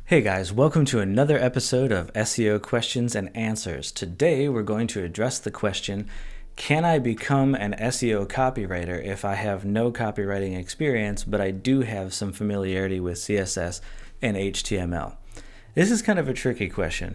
Hey guys, welcome to another episode of SEO Questions and Answers. Today we're going to address the question, can I become an SEO copywriter if I have no copywriting experience, but I do have some familiarity with CSS and HTML? This is kind of a tricky question.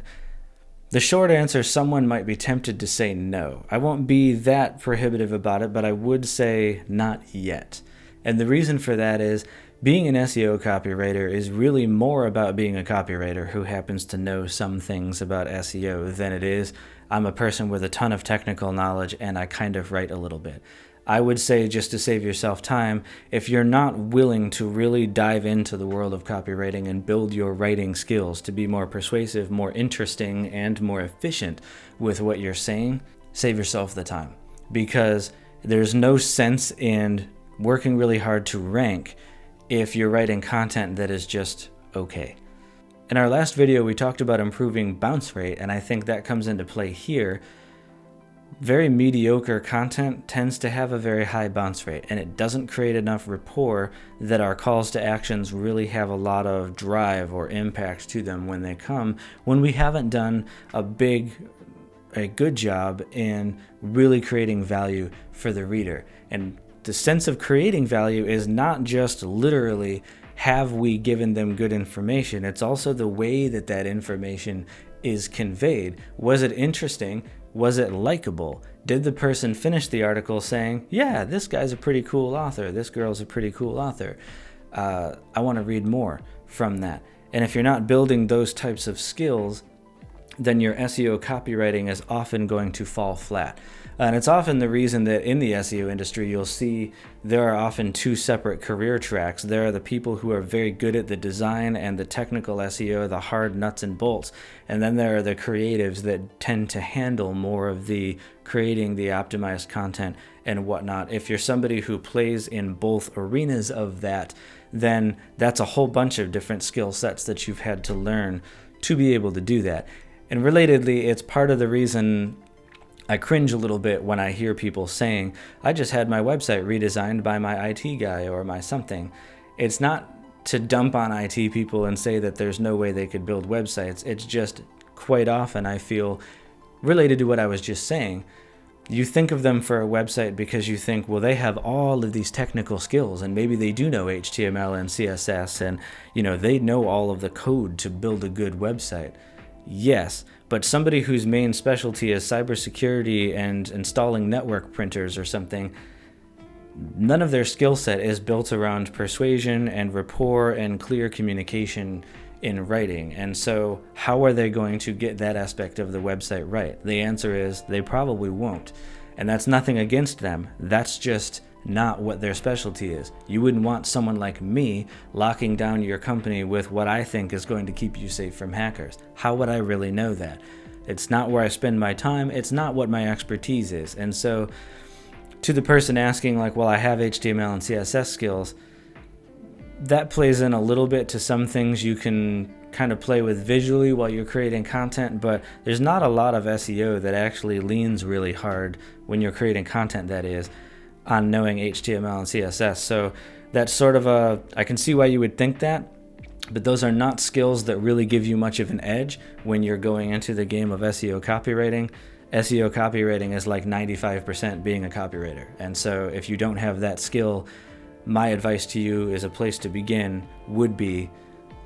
The short answer, someone might be tempted to say no. I won't be that prohibitive about it, but I would say not yet. And the reason for that is being an SEO copywriter is really more about being a copywriter who happens to know some things about SEO than it is I'm a person with a ton of technical knowledge and I kind of write a little bit. I would say, just to save yourself time, if you're not willing to really dive into the world of copywriting and build your writing skills to be more persuasive, more interesting, and more efficient with what you're saying, save yourself the time. Because there's no sense in working really hard to rank if you're writing content that is just okay. In our last video, we talked about improving bounce rate, and I think that comes into play here. Very mediocre content tends to have a very high bounce rate, and it doesn't create enough rapport that our calls to actions really have a lot of drive or impact to them when they come, when we haven't done a good job in really creating value for the reader. And the sense of creating value is not just literally have we given them good information, it's also the way that that information is conveyed. Was it interesting? Was it likable? Did the person finish the article saying, yeah, this guy's a pretty cool author, this girl's a pretty cool author, I want to read more from that. And if you're not building those types of skills, then your SEO copywriting is often going to fall flat. And it's often the reason that in the SEO industry, you'll see there are often two separate career tracks. There are the people who are very good at the design and the technical SEO, the hard nuts and bolts. And then there are the creatives that tend to handle more of the creating the optimized content and whatnot. If you're somebody who plays in both arenas of that, then that's a whole bunch of different skill sets that you've had to learn to be able to do that. And relatedly, it's part of the reason I cringe a little bit when I hear people saying, I just had my website redesigned by my IT guy or my something. It's not to dump on IT people and say that there's no way they could build websites. It's just quite often I feel, related to what I was just saying, you think of them for a website because you think, well, they have all of these technical skills and maybe they do know HTML and CSS and they know all of the code to build a good website. Yes, but somebody whose main specialty is cybersecurity and installing network printers or something, none of their skill set is built around persuasion and rapport and clear communication in writing. And so how are they going to get that aspect of the website right? The answer is they probably won't. And that's nothing against them. That's just not what their specialty is. You wouldn't want someone like me locking down your company with what I think is going to keep you safe from hackers. How would I really know that? It's not where I spend my time. It's not what my expertise is. And so to the person asking like, well, I have HTML and CSS skills, that plays in a little bit to some things you can kind of play with visually while you're creating content, but there's not a lot of SEO that actually leans really hard when you're creating content, that is, on knowing HTML and CSS. So that's sort of I can see why you would think that, but those are not skills that really give you much of an edge when you're going into the game of SEO copywriting. SEO copywriting is like 95% being a copywriter. And so if you don't have that skill, my advice to you is a place to begin would be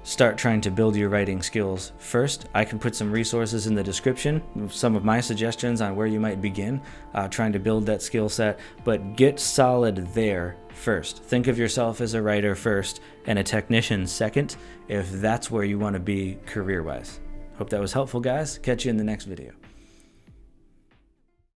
start trying to build your writing skills first. I can put some resources in the description, some of my suggestions on where you might begin trying to build that skill set, but get solid there first. Think of yourself as a writer first and a technician second, if that's where you want to be career-wise. Hope that was helpful, guys. Catch you in the next video.